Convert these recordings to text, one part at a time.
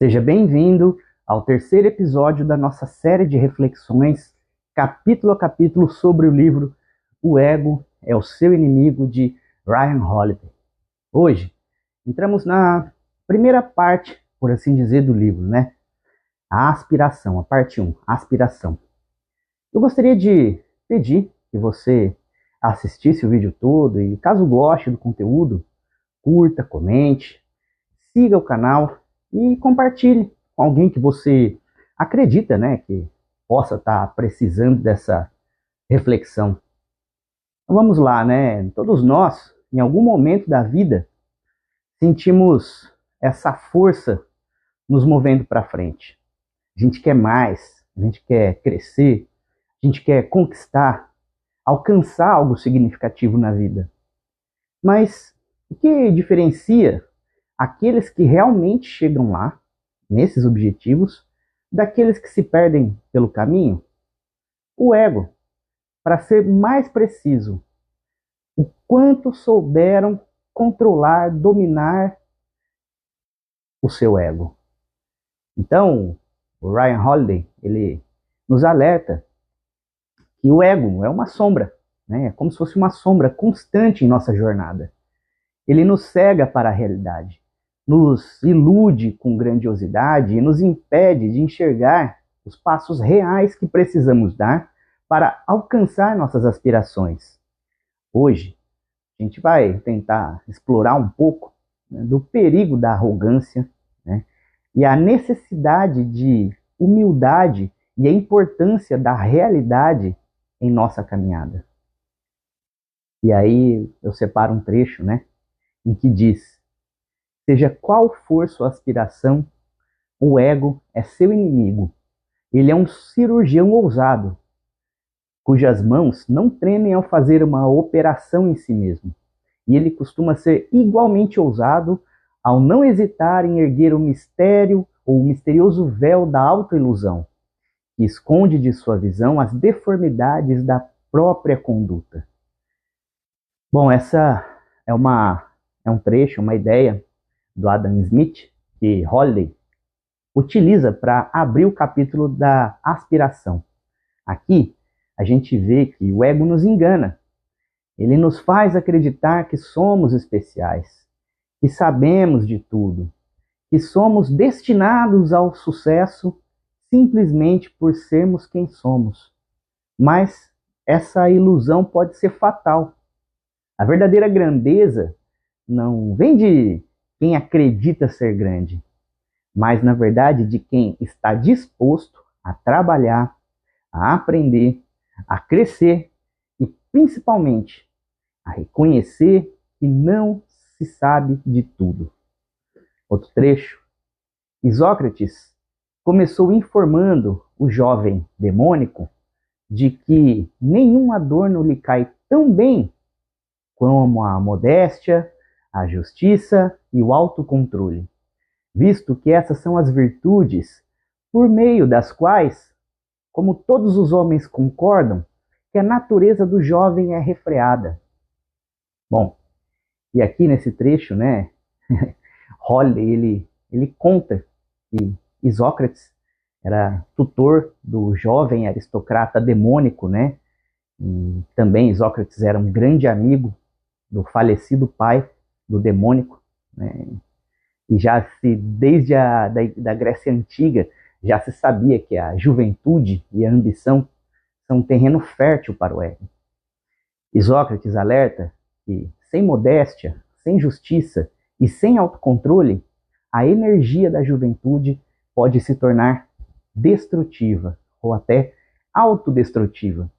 Seja bem-vindo ao terceiro episódio da nossa série de reflexões, capítulo a capítulo, sobre o livro O Ego é o Seu Inimigo, de Ryan Holiday. Hoje, entramos na primeira parte, por assim dizer, do livro, né? A aspiração, a parte 1, a aspiração. Eu gostaria de pedir que você assistisse o vídeo todo e, caso goste do conteúdo, curta, comente, siga o canal e compartilhe com alguém que você acredita, né, que possa estar precisando dessa reflexão. Então vamos lá, né? Todos nós, em algum momento da vida, sentimos essa força nos movendo para frente. A gente quer mais, a gente quer crescer, a gente quer conquistar, alcançar algo significativo na vida. Mas o que diferencia aqueles que realmente chegam lá, nesses objetivos, daqueles que se perdem pelo caminho? O ego. Para ser mais preciso, o quanto souberam controlar, dominar o seu ego. Então, o Ryan Holiday, ele nos alerta que o ego é uma sombra, né? É como se fosse uma sombra constante em nossa jornada. Ele nos cega para a realidade, nos ilude com grandiosidade e nos impede de enxergar os passos reais que precisamos dar para alcançar nossas aspirações. Hoje, a gente vai tentar explorar um pouco, né, do perigo da arrogância, né, e a necessidade de humildade e a importância da realidade em nossa caminhada. E aí eu separo um trecho, né, em que diz: seja qual for sua aspiração, o ego é seu inimigo. Ele é um cirurgião ousado, cujas mãos não tremem ao fazer uma operação em si mesmo. E ele costuma ser igualmente ousado ao não hesitar em erguer o mistério ou o misterioso véu da autoilusão, que esconde de sua visão as deformidades da própria conduta. Bom, essa é um trecho, uma ideia do Adam Smith, que Holiday utiliza para abrir o capítulo da aspiração. Aqui, a gente vê que o ego nos engana. Ele nos faz acreditar que somos especiais, que sabemos de tudo, que somos destinados ao sucesso simplesmente por sermos quem somos. Mas essa ilusão pode ser fatal. A verdadeira grandeza não vem de quem acredita ser grande, mas, na verdade, de quem está disposto a trabalhar, a aprender, a crescer e, principalmente, a reconhecer que não se sabe de tudo. Outro trecho. Isócrates começou informando o jovem demônico de que nenhum adorno lhe cai tão bem como a modéstia, a justiça e o autocontrole, visto que essas são as virtudes por meio das quais, como todos os homens concordam, que a natureza do jovem é refreada. Bom, e aqui nesse trecho, né, Holiday, ele conta que Isócrates era tutor do jovem aristocrata demônico, né, e também Isócrates era um grande amigo do falecido pai do demônico, né, e já desde da Grécia Antiga, já se sabia que a juventude e a ambição são um terreno fértil para o ego. Isócrates alerta que, sem modéstia, sem justiça e sem autocontrole, a energia da juventude pode se tornar destrutiva ou até autodestrutiva.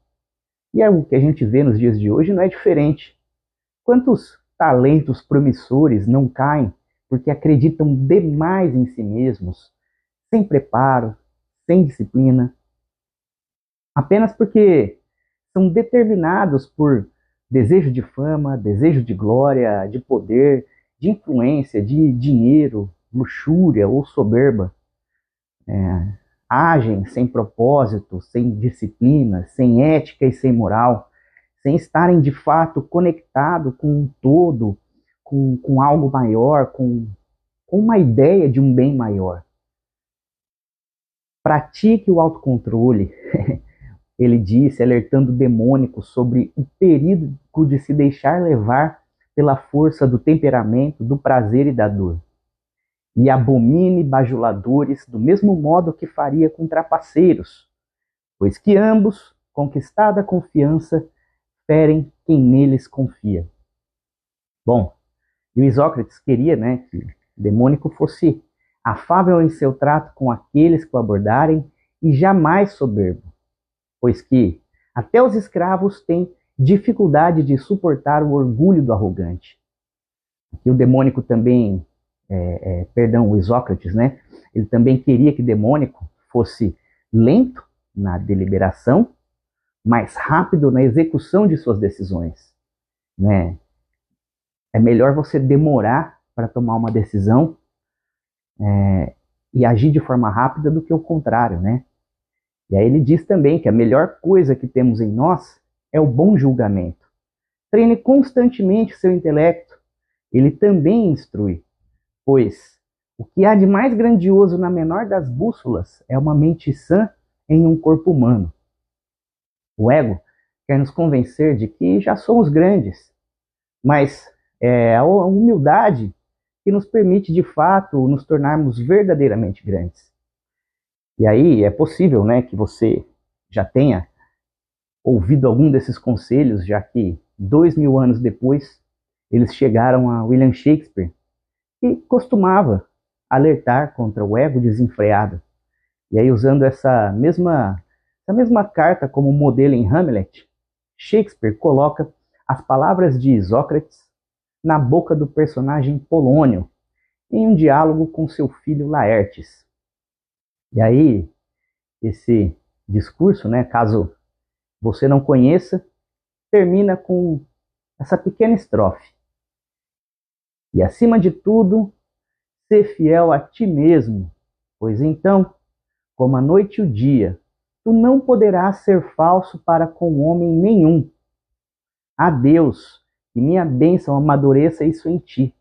E é o que a gente vê nos dias de hoje não é diferente. Quantos talentos promissores não caem porque acreditam demais em si mesmos, sem preparo, sem disciplina, apenas porque são determinados por desejo de fama, desejo de glória, de poder, de influência, de dinheiro, luxúria ou soberba. Agem sem propósito, sem disciplina, sem ética e sem moral, sem estarem de fato conectados com um todo, com algo maior, com uma ideia de um bem maior. pratique o autocontrole, ele disse, alertando o demônico sobre o perigo de se deixar levar pela força do temperamento, do prazer e da dor. E abomine bajuladores do mesmo modo que faria com trapaceiros, pois que ambos, conquistada a confiança, ferem quem neles confia. Bom, e o Isócrates queria, né, que o demônico fosse afável em seu trato com aqueles que o abordarem e jamais soberbo, pois que até os escravos têm dificuldade de suportar o orgulho do arrogante. E o demônico também, o Isócrates, né, ele também queria que o demônico fosse lento na deliberação, mais rápido na execução de suas decisões, né? É melhor você demorar para tomar uma decisão e agir de forma rápida do que o contrário, né? E aí ele diz também que a melhor coisa que temos em nós é o bom julgamento. Treine constantemente seu intelecto. Ele também instrui, pois o que há de mais grandioso na menor das bússolas é uma mente sã em um corpo humano. O ego quer nos convencer de que já somos grandes, mas é a humildade que nos permite, de fato, nos tornarmos verdadeiramente grandes. E aí é possível, né, que você já tenha ouvido algum desses conselhos, já que 2000 anos depois eles chegaram a William Shakespeare, que costumava alertar contra o ego desenfreado. E aí, usando essa mesma carta como modelo em Hamlet, Shakespeare coloca as palavras de Isócrates na boca do personagem Polônio, em um diálogo com seu filho Laertes. E aí, esse discurso, né, caso você não conheça, termina com essa pequena estrofe. E acima de tudo, ser fiel a ti mesmo, pois então, como a noite e o dia, tu não poderás ser falso para com homem nenhum. A Deus, que minha bênção amadureça isso em ti.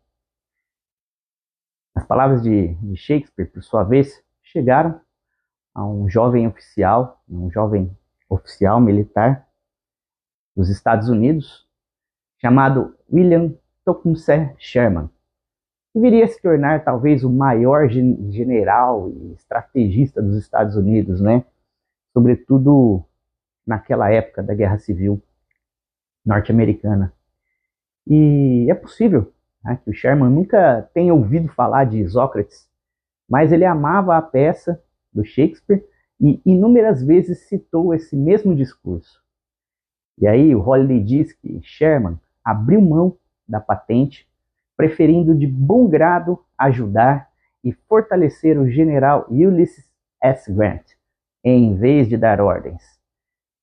As palavras de Shakespeare, por sua vez, chegaram a um jovem oficial militar dos Estados Unidos, chamado William Tecumseh Sherman, que viria a se tornar talvez o maior general e estrategista dos Estados Unidos, né? Sobretudo naquela época da Guerra Civil norte-americana. E é possível, né, que o Sherman nunca tenha ouvido falar de Isócrates, mas ele amava a peça do Shakespeare e inúmeras vezes citou esse mesmo discurso. E aí o Holiday diz que Sherman abriu mão da patente, preferindo de bom grado ajudar e fortalecer o general Ulysses S. Grant, em vez de dar ordens.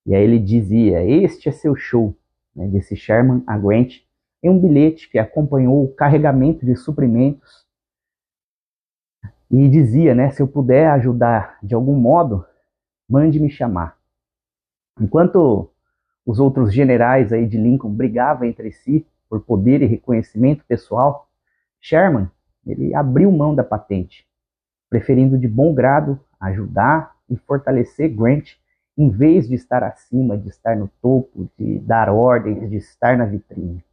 E aí ele dizia: este é seu show, né, disse Sherman a Grant, em um bilhete que acompanhou o carregamento de suprimentos. E dizia, né, se eu puder ajudar de algum modo, mande me chamar. Enquanto os outros generais aí de Lincoln brigavam entre si por poder e reconhecimento pessoal, Sherman, ele abriu mão da patente, preferindo de bom grado ajudar e fortalecer Grant, em vez de estar acima, de estar no topo, de dar ordens, de estar na vitrine.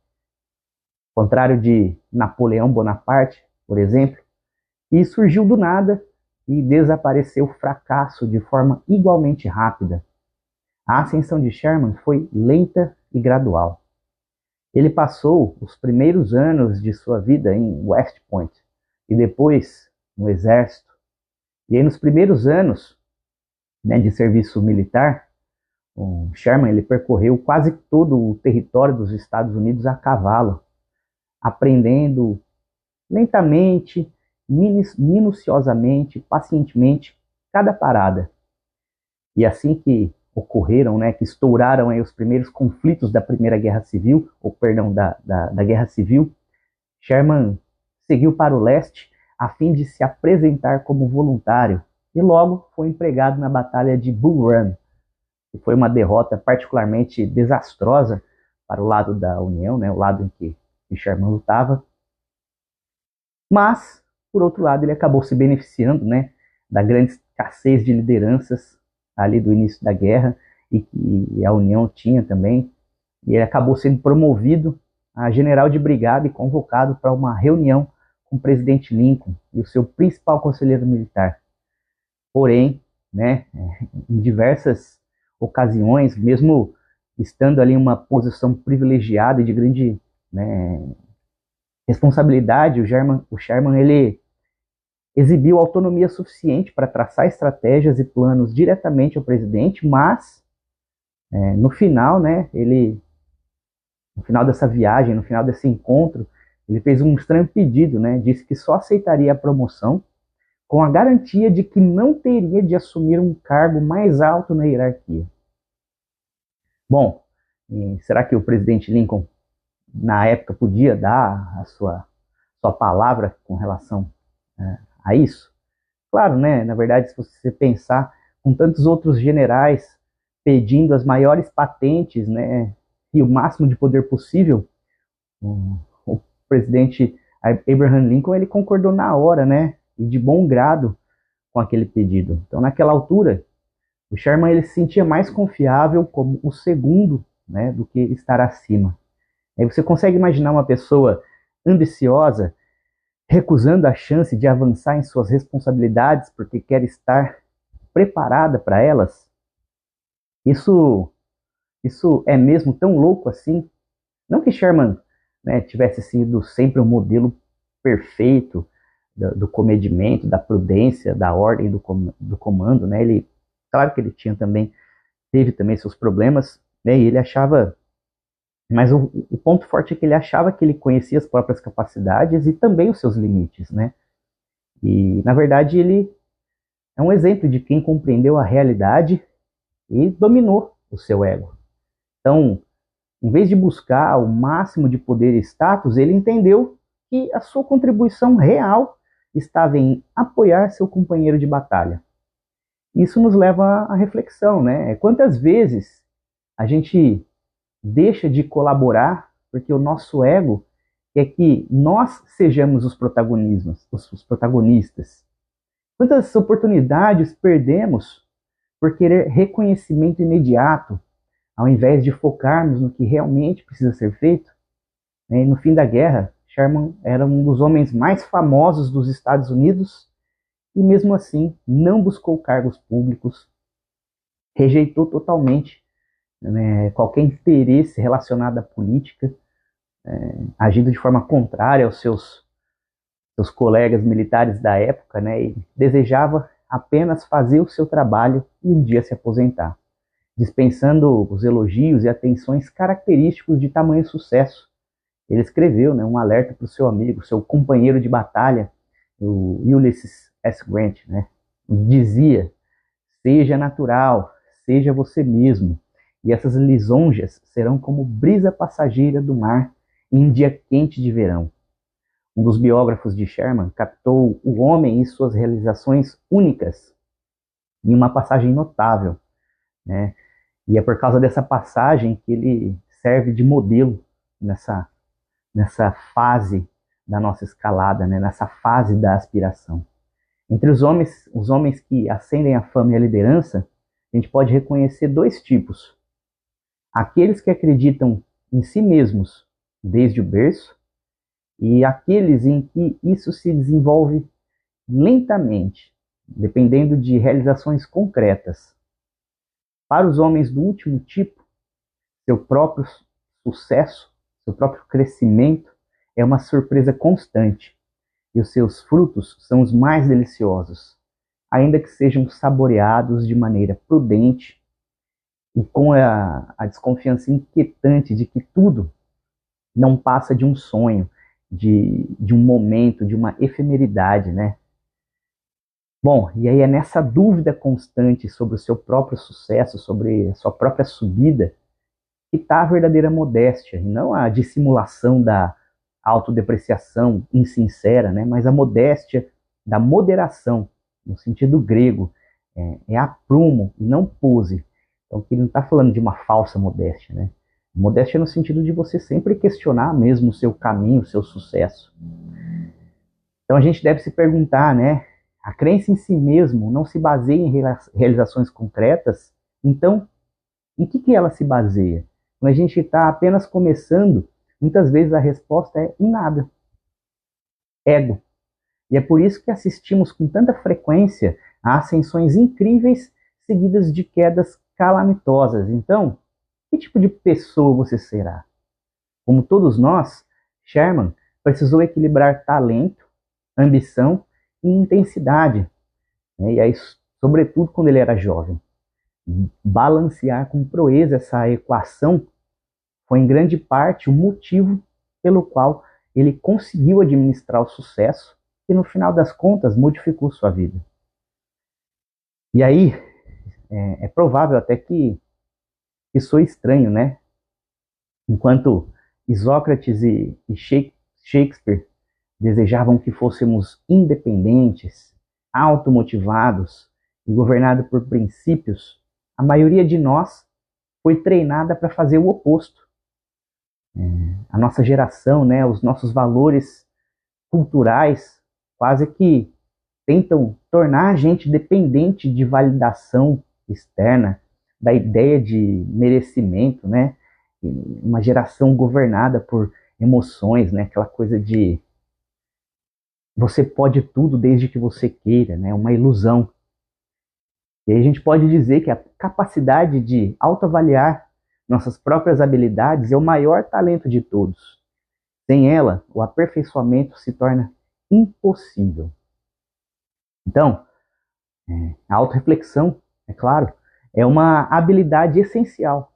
Ao contrário de Napoleão Bonaparte, por exemplo, que surgiu do nada e desapareceu fracasso de forma igualmente rápida. A ascensão de Sherman foi lenta e gradual. Ele passou os primeiros anos de sua vida em West Point e depois no exército. E aí nos primeiros anos, né, de serviço militar, o Sherman ele percorreu quase todo o território dos Estados Unidos a cavalo, aprendendo lentamente, minuciosamente, pacientemente, cada parada. E assim que ocorreram, né, que estouraram aí os primeiros conflitos da Primeira Guerra Civil, da Guerra Civil, Sherman seguiu para o leste a fim de se apresentar como voluntário e logo foi empregado na Batalha de Bull Run, que foi uma derrota particularmente desastrosa para o lado da União, né, o lado em que Sherman lutava. Mas, por outro lado, ele acabou se beneficiando, né, da grande escassez de lideranças ali do início da guerra, e que a União tinha também, e ele acabou sendo promovido a general de brigada e convocado para uma reunião com o presidente Lincoln e o seu principal conselheiro militar. Porém, né, em diversas ocasiões, mesmo estando ali em uma posição privilegiada e de grande, né, responsabilidade, o Sherman ele exibiu autonomia suficiente para traçar estratégias e planos diretamente ao presidente, mas no final, né, no final dessa viagem, no final desse encontro, ele fez um estranho pedido, né, disse que só aceitaria a promoção com a garantia de que não teria de assumir um cargo mais alto na hierarquia. Bom, será que o presidente Lincoln, na época, podia dar a sua palavra com relação a isso? Claro, né? Na verdade, se você pensar, com tantos outros generais pedindo as maiores patentes, né, e o máximo de poder possível, o presidente Abraham Lincoln ele concordou na hora, né, e de bom grado com aquele pedido. Então, naquela altura, o Sherman ele se sentia mais confiável como o segundo, né, do que estar acima. Aí você consegue imaginar uma pessoa ambiciosa recusando a chance de avançar em suas responsabilidades porque quer estar preparada para elas? Isso é mesmo tão louco assim? Não que Sherman, né, tivesse sido sempre um modelo perfeito do comedimento, da prudência, da ordem do comando, né? Ele, claro que ele teve também seus problemas, né? E ele achava, mas o ponto forte é que ele achava que ele conhecia as próprias capacidades e também os seus limites, né? E na verdade ele é um exemplo de quem compreendeu a realidade e dominou o seu ego. Então, em vez de buscar o máximo de poder e status, ele entendeu que a sua contribuição real estava em apoiar seu companheiro de batalha. Isso nos leva à reflexão, né? Quantas vezes a gente deixa de colaborar porque o nosso ego quer que nós sejamos os protagonistas. Quantas oportunidades perdemos por querer reconhecimento imediato, ao invés de focarmos no que realmente precisa ser feito? No fim da guerra, Sherman era um dos homens mais famosos dos Estados Unidos e, mesmo assim, não buscou cargos públicos, rejeitou totalmente, né, qualquer interesse relacionado à política, agindo de forma contrária aos seus colegas militares da época, né, e desejava apenas fazer o seu trabalho e um dia se aposentar, dispensando os elogios e atenções característicos de tamanho sucesso. Ele escreveu, né, um alerta para o seu amigo, seu companheiro de batalha, o Ulysses S. Grant, né, dizia: seja natural, seja você mesmo, e essas lisonjas serão como brisa passageira do mar em um dia quente de verão. Um dos biógrafos de Sherman captou o homem e suas realizações únicas em uma passagem notável, né? E é por causa dessa passagem que ele serve de modelo nessa fase da nossa escalada, né? Nessa fase da aspiração. Entre os homens que ascendem à fama e à liderança, a gente pode reconhecer dois tipos: aqueles que acreditam em si mesmos desde o berço, e aqueles em que isso se desenvolve lentamente, dependendo de realizações concretas. Para os homens do último tipo, seu próprio sucesso, seu próprio crescimento é uma surpresa constante, e os seus frutos são os mais deliciosos, ainda que sejam saboreados de maneira prudente e com a desconfiança inquietante de que tudo não passa de um sonho, de um momento, de uma efemeridade, né? Bom, e aí é nessa dúvida constante sobre o seu próprio sucesso, sobre a sua própria subida, que está a verdadeira modéstia, e não a dissimulação da autodepreciação insincera, né? Mas a modéstia da moderação, no sentido grego, é aprumo e não pose. Então, aqui ele não está falando de uma falsa modéstia, né? Modéstia no sentido de você sempre questionar mesmo o seu caminho, o seu sucesso. Então a gente deve se perguntar, né? a crença em si mesmo não se baseia em realizações concretas, então, em que ela se baseia? Quando a gente está apenas começando, muitas vezes a resposta é em nada. Ego. E é por isso que assistimos com tanta frequência a ascensões incríveis seguidas de quedas calamitosas. Então, que tipo de pessoa você será? Como todos nós, Sherman precisou equilibrar talento, ambição e intensidade, né? E aí, sobretudo quando ele era jovem. Balancear com proeza essa equação foi em grande parte o motivo pelo qual ele conseguiu administrar o sucesso que no final das contas modificou sua vida. E aí é provável até que soe estranho, né? Enquanto Isócrates e Shakespeare desejavam que fôssemos independentes, automotivados e governados por princípios, a maioria de nós foi treinada para fazer o oposto. A nossa geração, né, os nossos valores culturais quase que tentam tornar a gente dependente de validação externa, da ideia de merecimento, né? Uma geração governada por emoções, né? Aquela coisa de você pode tudo desde que você queira, né? Uma ilusão. E aí a gente pode dizer que a capacidade de autoavaliar nossas próprias habilidades é o maior talento de todos. Sem ela, o aperfeiçoamento se torna impossível. Então, a autorreflexão, é claro, é uma habilidade essencial.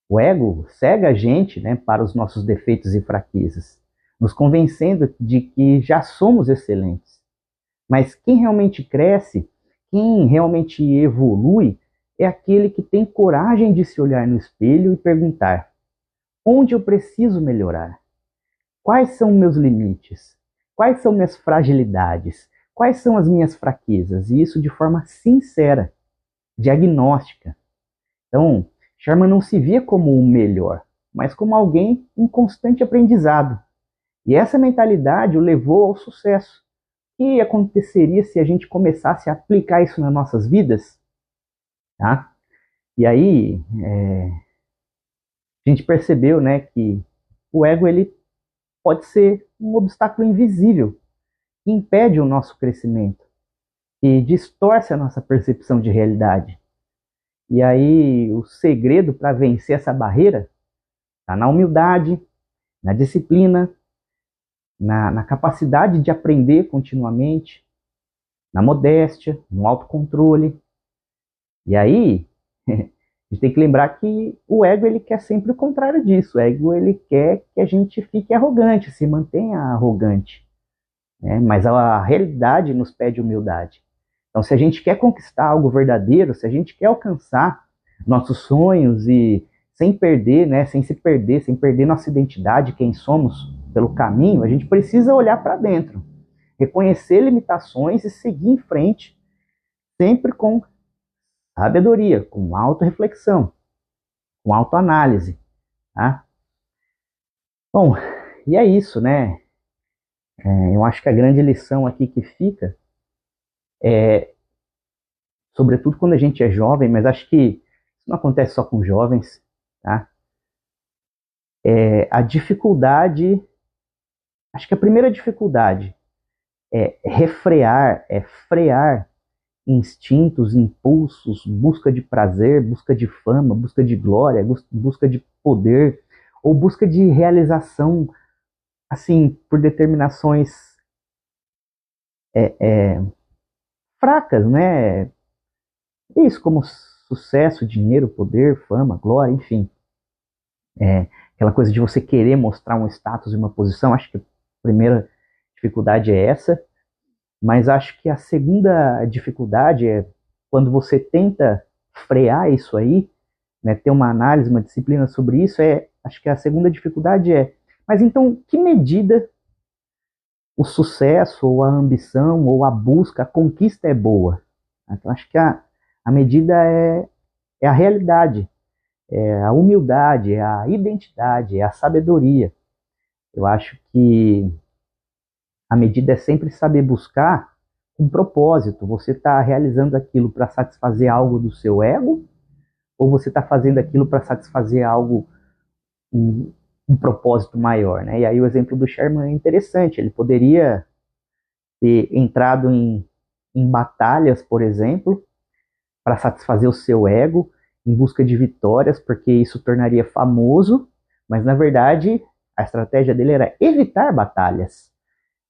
O ego cega a gente, né, para os nossos defeitos e fraquezas, nos convencendo de que já somos excelentes. Mas quem realmente cresce, quem realmente evolui, é aquele que tem coragem de se olhar no espelho e perguntar: onde eu preciso melhorar? Quais são meus limites? Quais são minhas fragilidades? Quais são as minhas fraquezas? E isso de forma sincera, diagnóstica. Então, Sherman não se via como o melhor, mas como alguém em constante aprendizado. E essa mentalidade o levou ao sucesso. O que aconteceria se a gente começasse a aplicar isso nas nossas vidas? Tá? E aí, a gente percebeu, né, que o ego ele pode ser um obstáculo invisível que impede o nosso crescimento, que distorce a nossa percepção de realidade. E aí, o segredo para vencer essa barreira está na humildade, na disciplina, na capacidade de aprender continuamente, na modéstia, no autocontrole. E aí, a gente tem que lembrar que o ego ele quer sempre o contrário disso. O ego ele quer que a gente fique arrogante, se mantenha arrogante. Né? Mas a realidade nos pede humildade. Então, se a gente quer conquistar algo verdadeiro, se a gente quer alcançar nossos sonhos e sem perder, né, sem se perder, sem perder nossa identidade, quem somos pelo caminho, a gente precisa olhar para dentro, reconhecer limitações e seguir em frente, sempre com sabedoria, com autorreflexão, com autoanálise, tá? Bom, e é isso, né? Eu acho que a grande lição aqui que fica é, sobretudo quando a gente é jovem, mas acho que isso não acontece só com jovens, tá? A dificuldade, acho que a primeira dificuldade é refrear, é frear instintos, impulsos, busca de prazer, busca de fama, busca de glória, busca de poder, ou busca de realização, assim, por determinações fracas, né? Isso como sucesso, dinheiro, poder, fama, glória, enfim. Aquela coisa de você querer mostrar um status e uma posição, acho que a primeira dificuldade é essa, mas acho que a segunda dificuldade é quando você tenta frear isso aí, né, ter uma análise, uma disciplina sobre isso, acho que a segunda dificuldade mas então, que medida o sucesso, ou a ambição, ou a busca, a conquista é boa? Então, acho que a medida é a realidade, é a humildade, é a identidade, é a sabedoria. Eu acho que a medida é sempre saber buscar um propósito. Você está realizando aquilo para satisfazer algo do seu ego, ou você está fazendo aquilo para satisfazer algo, um propósito maior, né? E aí o exemplo do Sherman é interessante. Ele poderia ter entrado em batalhas, por exemplo, para satisfazer o seu ego, em busca de vitórias, porque isso tornaria famoso, mas na verdade a estratégia dele era evitar batalhas,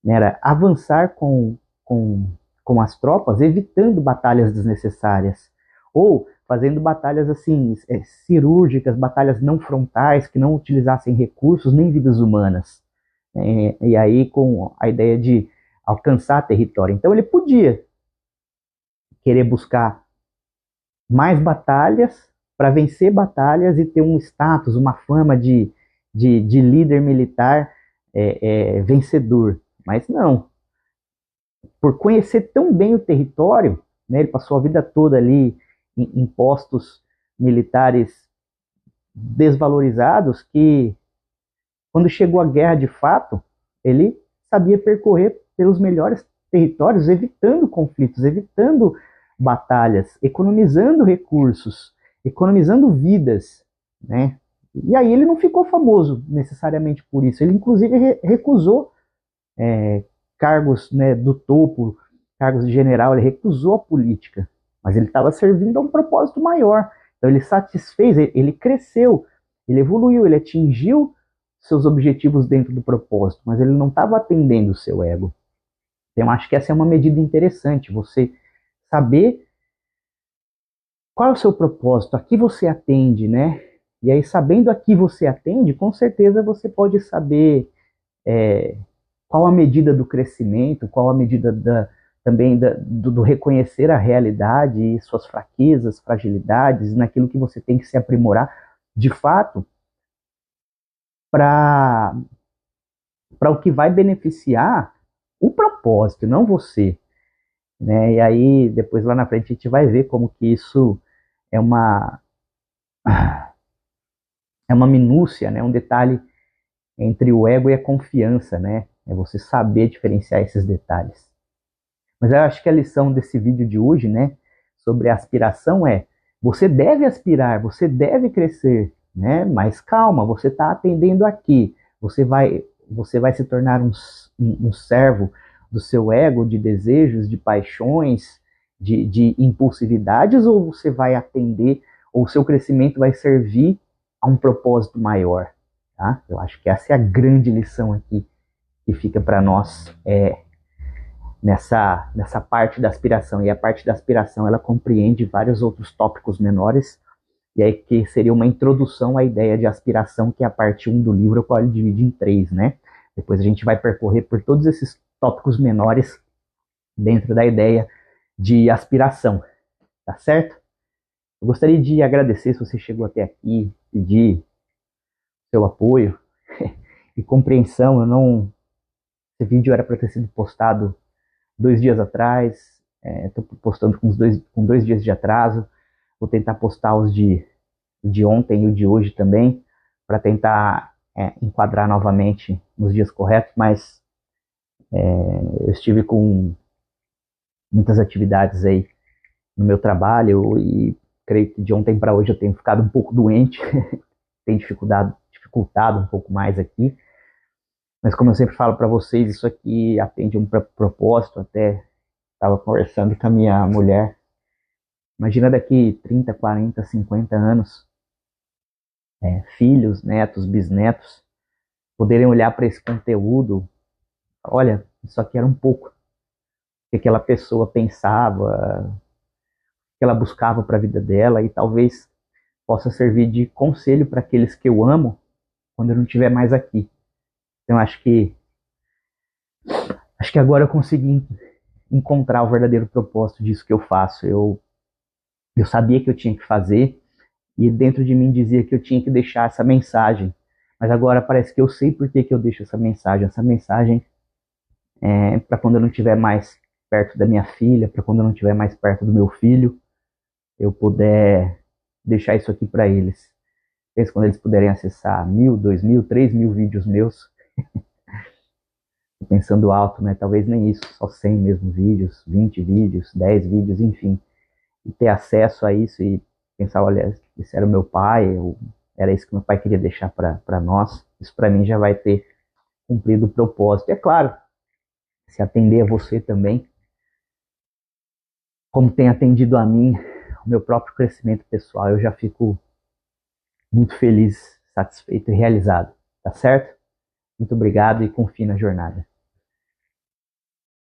né? Era avançar com as tropas, evitando batalhas desnecessárias, ou fazendo batalhas assim, cirúrgicas, batalhas não frontais, que não utilizassem recursos nem vidas humanas. E aí com a ideia de alcançar território. Então ele podia querer buscar mais batalhas para vencer batalhas e ter um status, uma fama de líder militar vencedor. Mas não, por conhecer tão bem o território, né, ele passou a vida toda ali em postos militares desvalorizados, que quando chegou a guerra de fato, ele sabia percorrer pelos melhores territórios, evitando conflitos, evitando batalhas, economizando recursos, economizando vidas, né? E aí ele não ficou famoso necessariamente por isso. Ele inclusive recusou cargos, né, do topo, cargos de general. Ele recusou a política, mas ele estava servindo a um propósito maior. Então ele satisfez, ele cresceu, ele evoluiu, ele atingiu seus objetivos dentro do propósito, mas ele não estava atendendo o seu ego. Então acho que essa é uma medida interessante, você saber qual é o seu propósito, a que você atende, né? E aí, sabendo a que você atende, com certeza você pode saber qual a medida do crescimento, qual a medida também do reconhecer a realidade e suas fraquezas, fragilidades, naquilo que você tem que se aprimorar, de fato, para o que vai beneficiar o propósito, não você, né? E aí, depois lá na frente, a gente vai ver como que isso é uma minúcia, né? Um detalhe entre o ego e a confiança, né? É você saber diferenciar esses detalhes. Mas eu acho que a lição desse vídeo de hoje, né, sobre a aspiração é: você deve aspirar, você deve crescer, né? Mas calma, você está atendendo aqui. Você vai se tornar um servo do seu ego, de desejos, de paixões, de impulsividades, ou você vai atender, ou o seu crescimento vai servir a um propósito maior, tá? Eu acho que essa é a grande lição aqui que fica para nós nessa parte da aspiração. E a parte da aspiração, ela compreende vários outros tópicos menores, e aí que seria uma introdução à ideia de aspiração, que é a parte 1 do livro, a qual ele divide em 3, né? Depois a gente vai percorrer por todos esses tópicos menores dentro da ideia de aspiração, tá certo? Eu gostaria de agradecer se você chegou até aqui, pedir seu apoio e compreensão. Esse vídeo era para ter sido postado 2 dias atrás, estou postando com 2 dias de atraso. Vou tentar postar os de ontem e o de hoje também, para tentar enquadrar novamente nos dias corretos, mas eu estive com muitas atividades aí no meu trabalho, e creio que de ontem para hoje eu tenho ficado um pouco doente, tem dificultado um pouco mais aqui, mas como eu sempre falo para vocês, isso aqui atende um propósito. Até estava conversando com a minha mulher, imagina daqui 30, 40, 50 anos, filhos, netos, bisnetos, poderem olhar para esse conteúdo. Olha, isso aqui era um pouco que aquela pessoa pensava, que ela buscava para a vida dela, e talvez possa servir de conselho para aqueles que eu amo quando eu não estiver mais aqui. Então acho que agora eu consegui encontrar o verdadeiro propósito disso que eu faço. Eu sabia que eu tinha que fazer, e dentro de mim dizia que eu tinha que deixar essa mensagem, mas agora parece que eu sei por que eu deixo essa mensagem. Essa mensagem é para quando eu não estiver mais perto da minha filha, para quando eu não estiver mais perto do meu filho, eu puder deixar isso aqui para eles. Quando eles puderem acessar 1.000, 2.000, 3.000 vídeos meus, pensando alto, né? Talvez nem isso, só 100 mesmo vídeos, 20 vídeos, 10 vídeos, enfim. E ter acesso a isso e pensar, olha, esse era o meu pai, ou era isso que meu pai queria deixar para nós. Isso para mim já vai ter cumprido o propósito. E é claro, se atender a você também, como tem atendido a mim, o meu próprio crescimento pessoal, eu já fico muito feliz, satisfeito e realizado. Tá certo? Muito obrigado e confie na jornada.